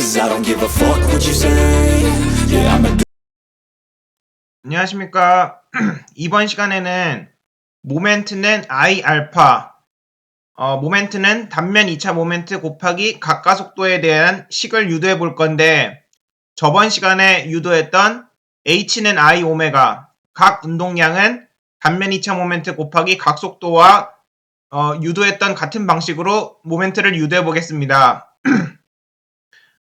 Cause I don't give a fuck what you say. Yeah, I'ma do. 안녕하십니까. 이번 시간에는 모멘트는 I 알파, 모멘트는 단면 2차 모멘트 곱하기 각가속도에 대한 식을 유도해 볼 건데, 저번 시간에 유도했던 H는 I 오메가, 각 운동량은 단면 2차 모멘트 곱하기 각속도와 유도했던 같은 방식으로 모멘트를 유도해 보겠습니다.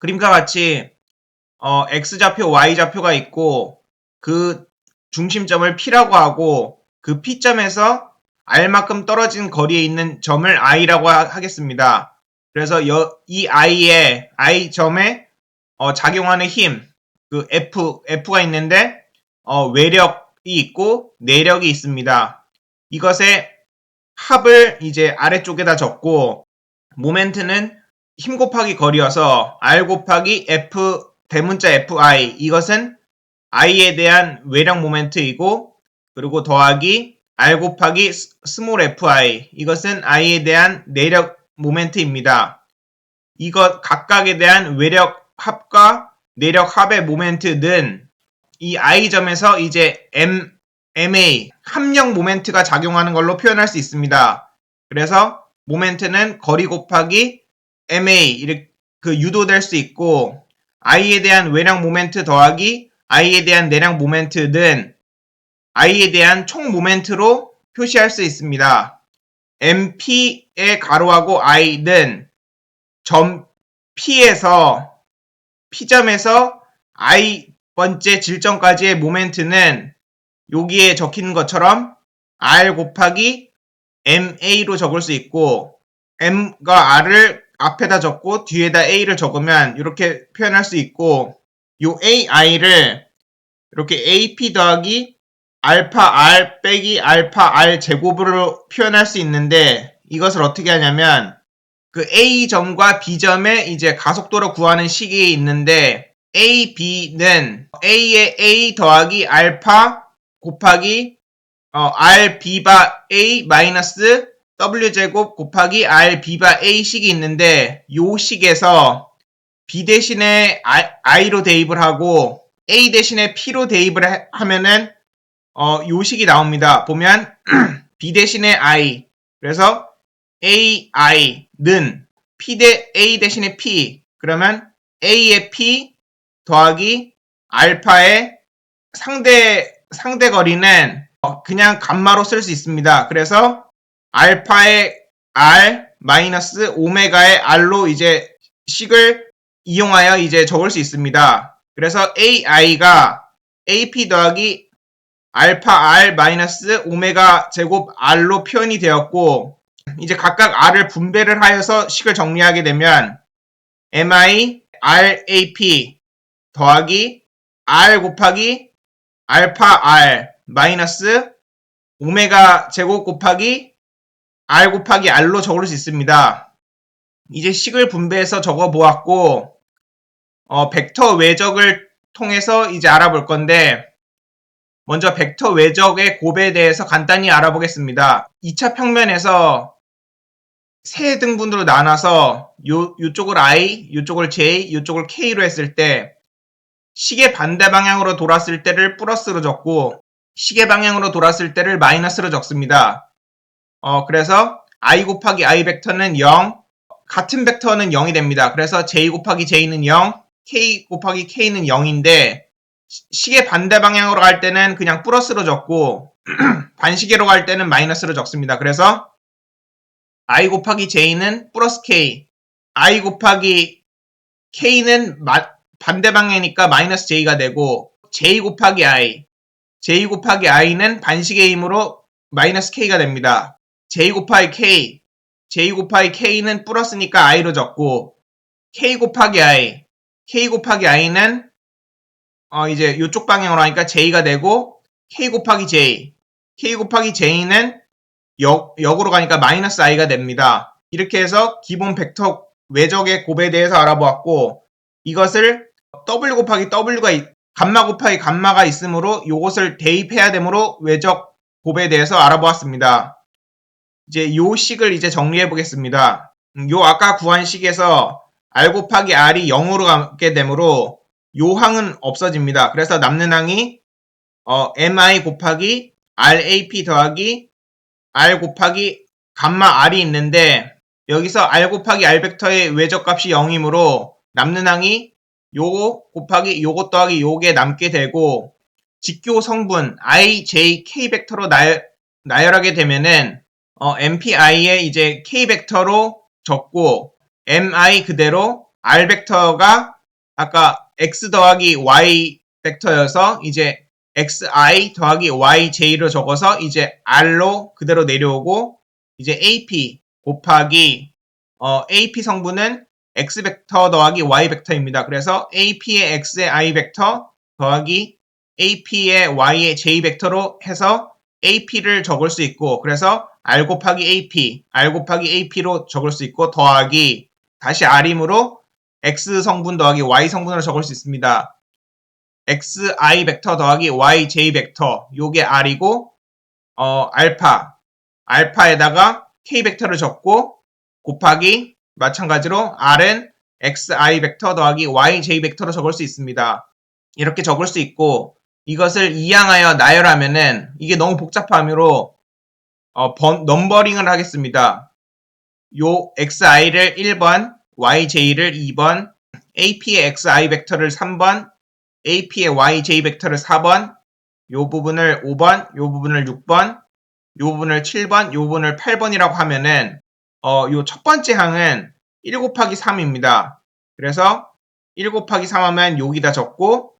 그림과 같이 X좌표, Y좌표가 있고 그 중심점을 P라고 하고 그 P점에서 R만큼 떨어진 거리에 있는 점을 I라고 하겠습니다. 그래서 이 I점에 작용하는 힘, 그 F가 있는데 외력이 있고 내력이 있습니다. 이것의 합을 이제 아래쪽에다 적고 모멘트는 힘 곱하기 거리여서 R 곱하기 F 대문자 FI, 이것은 I에 대한 외력 모멘트이고, 그리고 더하기 R 곱하기 스몰 fi, 이것은 I에 대한 내력 모멘트입니다. 이것 각각에 대한 외력 합과 내력 합의 모멘트는 이 I점에서 이제 MA, 합력 모멘트가 작용하는 걸로 표현할 수 있습니다. 그래서 모멘트는 거리 곱하기 MA, 이렇게 유도될 수 있고, I에 대한 외력 모멘트 더하기 I에 대한 내력 모멘트는 I에 대한 총 모멘트로 표시할 수 있습니다. MP의 가로하고 I는 점 P점에서 I 번째 질점까지의 모멘트는 여기에 적힌 것처럼 R 곱하기 MA로 적을 수 있고, M과 R을 앞에다 적고 뒤에다 A를 적으면 이렇게 표현할 수 있고, 요 AI를 이렇게 AP 더하기 알파 R 빼기 알파 R 제곱으로 표현할 수 있는데, 이것을 어떻게 하냐면 그 A점과 B점의 이제 가속도를 구하는 식이 있는데, A, B는 A의 A 더하기 알파 곱하기 R, B바 A 마이너스 W제곱 곱하기 R, B바 A 식이 있는데, 요 식에서 B 대신에 I로 대입을 하고 A 대신에 P로 대입을 하면은 요 식이 나옵니다. 보면 B 대신에 I, 그래서 AI는 A 대신에 P, 그러면 A의 P 더하기 알파의 상대 거리는 그냥 감마로 쓸 수 있습니다. 그래서 알파의 R 마이너스 오메가의 R로 이제 식을 이용하여 이제 적을 수 있습니다. 그래서 AI가 AP 더하기 알파 R 마이너스 오메가 제곱 R로 표현이 되었고, 이제 각각 R을 분배를 하여서 식을 정리하게 되면 MI RAP 더하기 R 곱하기 알파 R 마이너스 오메가 제곱 곱하기 R 곱하기 R로 적을 수 있습니다. 이제 식을 분배해서 적어 보았고, 벡터 외적을 통해서 이제 알아볼 건데, 먼저 벡터 외적의 곱에 대해서 간단히 알아보겠습니다. 2차 평면에서 세 등분으로 나눠서 요쪽을 I, 요쪽을 J, 요쪽을 K로 했을 때 식의 반대 방향으로 돌았을 때를 플러스로 적고 식의 방향으로 돌았을 때를 마이너스로 적습니다. 그래서 I 곱하기 I 벡터는 0, 같은 벡터는 0이 됩니다. 그래서 J 곱하기 J는 0, K 곱하기 K는 0인데, 식의 반대 방향으로 갈 때는 그냥 플러스로 적고 반시계로 갈 때는 마이너스로 적습니다. 그래서 I 곱하기 J는 플러스 K, I 곱하기 K는 반대 방향이니까 마이너스 J가 되고, J 곱하기 I는 반시계 힘으로 마이너스 K가 됩니다. J 곱하기 K는 플러스니까 I로 적고, K 곱하기 I는 이제 요쪽 방향으로 하니까 J가 되고, K 곱하기 J는 역으로 가니까 마이너스 I가 됩니다. 이렇게 해서 기본 벡터 외적의 곱에 대해서 알아보았고, 이것을 W 곱하기 W가 감마 곱하기 감마가 있으므로 이것을 대입해야 되므로 외적 곱에 대해서 알아보았습니다. 이제 요 식을 이제 정리해 보겠습니다. 요 아까 구한 식에서 r 곱하기 r이 0으로 가게 되므로 요 항은 없어집니다. 그래서 남는 항이 mi 곱하기 rap 더하기 r 곱하기 감마 r이 있는데 여기서 r 곱하기 r 벡터의 외적값이 0이므로 남는 항이 요거 곱하기 요거 더하기 요게 남게 되고 직교 성분 i, j, k 벡터로 나열하게 되면은 MPI에 이제 k 벡터로 적고 mi 그대로 r 벡터가 아까 x 더하기 y 벡터여서 이제 xi 더하기 yj로 적어서 이제 r로 그대로 내려오고 이제 AP 곱하기 AP 성분은 x 벡터 더하기 y 벡터입니다. 그래서 AP의 x의 i 벡터 더하기 AP의 y의 j 벡터로 해서 AP를 적을 수 있고 그래서 r 곱하기 AP, r 곱하기 AP로 적을 수 있고 더하기 다시 r이므로 x 성분 더하기 y 성분으로 적을 수 있습니다. xi 벡터 더하기 yj 벡터 요게 r이고 알파에다가 k 벡터를 적고 곱하기 마찬가지로 r은 xi 벡터 더하기 yj 벡터로 적을 수 있습니다. 이렇게 적을 수 있고 이것을 이항하여 나열하면은 이게 너무 복잡하므로 넘버링을 하겠습니다. 요 xi를 1번, yj를 2번, ap의 xi 벡터를 3번, ap의 yj 벡터를 4번, 요 부분을 5번, 요 부분을 6번, 요 부분을 7번, 요 부분을 8번이라고 하면은 요 첫 번째 항은 1 곱하기 3입니다. 그래서 1 곱하기 3 하면 여기다 적고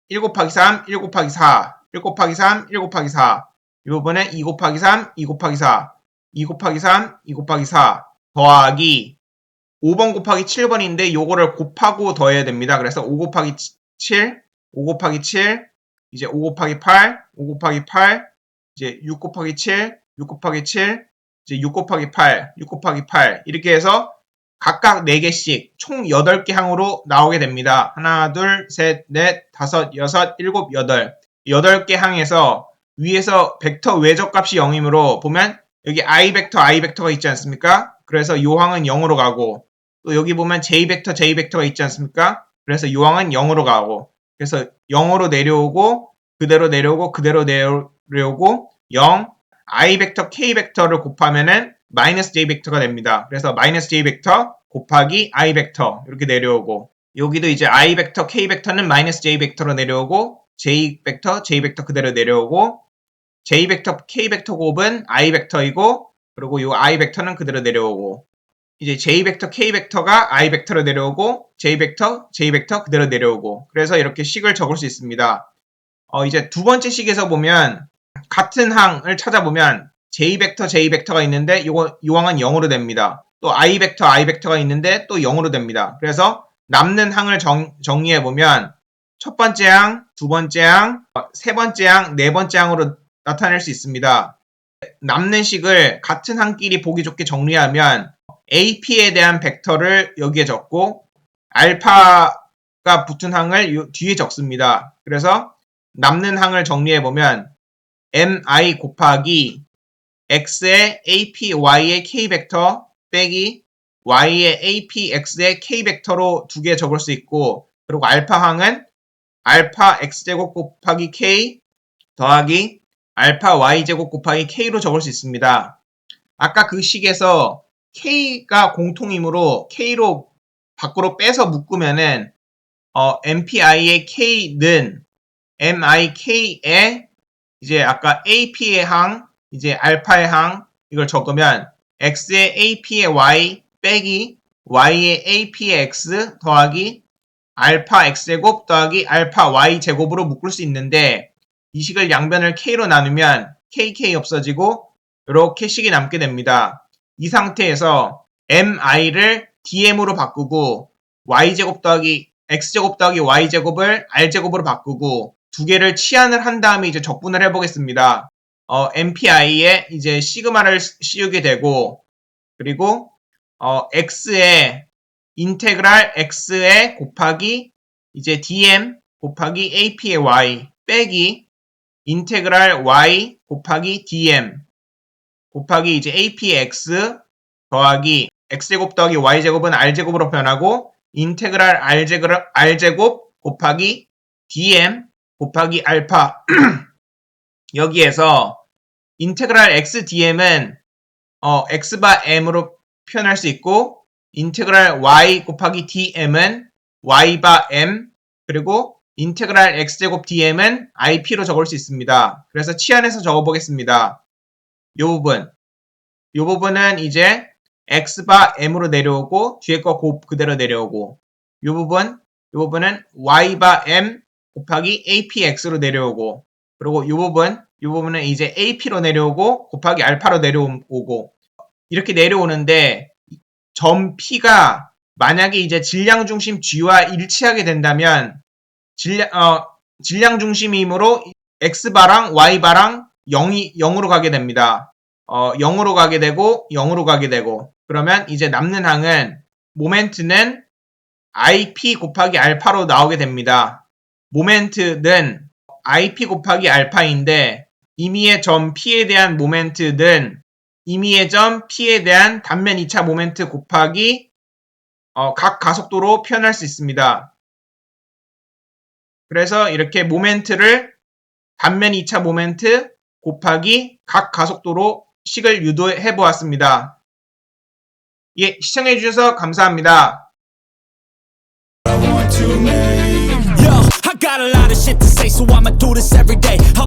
1 곱하기 3, 1 곱하기 4, 1 곱하기 3, 1 곱하기 4 요 부분은 2 곱하기 3, 2 곱하기 4, 2 곱하기 3, 2 곱하기 4 더하기 5번 곱하기 7번인데 요거를 곱하고 더해야 됩니다. 그래서 5 곱하기 7, 5 곱하기 7, 이제 5 곱하기 8, 5 곱하기 8, 이제 6 곱하기 7, 6 곱하기 7, 이제 6 곱하기 8, 6 곱하기 8 이렇게 해서 각각 4개씩 총 8개 항으로 나오게 됩니다. 하나, 둘, 셋, 넷, 다섯, 여섯, 일곱, 여덟. 8개 항에서 위에서 벡터 외적값이 0이므로 보면 여기 i 벡터가 있지 않습니까? 그래서 요 항은 0으로 가고 또 여기 보면 j 벡터가 있지 않습니까? 그래서 요 항은 0으로 가고 그래서 0으로 내려오고 그대로 내려오고 그대로 내려오고 0 i 벡터 k 벡터를 곱하면은 마이너스 j 벡터가 됩니다. 그래서 마이너스 j 벡터 곱하기 i 벡터 이렇게 내려오고 여기도 이제 i 벡터 k 벡터는 마이너스 j 벡터로 내려오고 j 벡터 그대로 내려오고 j 벡터 k 벡터 곱은 i 벡터이고 그리고 요 i 벡터는 그대로 내려오고 이제 j 벡터 k 벡터가 i 벡터로 내려오고 j 벡터 그대로 내려오고 그래서 이렇게 식을 적을 수 있습니다. 이제 두 번째 식에서 보면 같은 항을 찾아보면 j 벡터가 있는데 요 항은 0으로 됩니다. 또 i 벡터가 있는데 또 0으로 됩니다. 그래서 남는 항을 정리해 보면 첫 번째 항, 두 번째 항, 세 번째 항, 네 번째 항으로 나타낼 수 있습니다. 남는 식을 같은 항끼리 보기 좋게 정리하면 AP에 대한 벡터를 여기에 적고 알파가 붙은 항을 뒤에 적습니다. 그래서 남는 항을 정리해 보면 mi 곱하기 x의 AP, y의 k 벡터 빼기 y의 AP, x의 k 벡터로 두 개 적을 수 있고 그리고 알파 항은 알파 x제곱 곱하기 k 더하기 알파 y제곱 곱하기 k로 적을 수 있습니다. 아까 그 식에서 k가 공통이므로 k로 밖으로 빼서 묶으면은 MPI의 k는 MIK에 이제 아까 AP의 항, 이제 알파의 항 이걸 적으면 x의 AP의 y 빼기 y의 AP의 x 더하기 알파 x제곱 더하기 알파 y제곱으로 묶을 수 있는데 이 식을 양변을 k로 나누면 kk 없어지고 이렇게 식이 남게 됩니다. 이 상태에서 mi를 dm으로 바꾸고 y제곱 더하기 x제곱 더하기 y제곱을 r제곱으로 바꾸고 두 개를 치환을 한 다음에 이제 적분을 해보겠습니다. MPI에 이제 시그마를 씌우게 되고 그리고 x에 인테그랄 x에 곱하기 이제 dm 곱하기 ap의 y 빼기 인테그랄 y 곱하기 dm 곱하기 이제 ap의 x 더하기 x제곱 더하기 y제곱은 r제곱으로 변하고 인테그랄 R제곱 곱하기 dm 곱하기 알파 여기에서 인테그랄 xdm은 x바 m으로 표현할 수 있고 인테그랄 y 곱하기 dm은 y바 m 그리고 인테그랄 x제곱 dm은 ip로 적을 수 있습니다. 그래서 치환해서 적어보겠습니다. 이 부분은 이제 x바 m으로 내려오고 뒤에 거 그대로 내려오고 이 부분은 y바 m 곱하기 apx로 내려오고 그리고 이 부분은 이제 ap로 내려오고 곱하기 알파로 내려오고 이렇게 내려오는데 점 P가 만약에 이제 질량 중심 G와 일치하게 된다면 질량 중심이므로 X바랑 Y바랑 0으로 가게 됩니다. 0으로 가게 되고 0으로 가게 되고 그러면 이제 남는 항은 모멘트는 IP 곱하기 알파로 나오게 됩니다. 모멘트는 IP 곱하기 알파인데 임의의 점 P에 대한 모멘트는 임의의 점 P에 대한 단면 2차 모멘트 곱하기 각 가속도로 표현할 수 있습니다. 그래서 이렇게 모멘트를 단면 2차 모멘트 곱하기 각 가속도로 식을 유도해 보았습니다. 예, 시청해 주셔서 감사합니다. I want to make Yo, I got a lot of shit to say, so I'ma do this every day.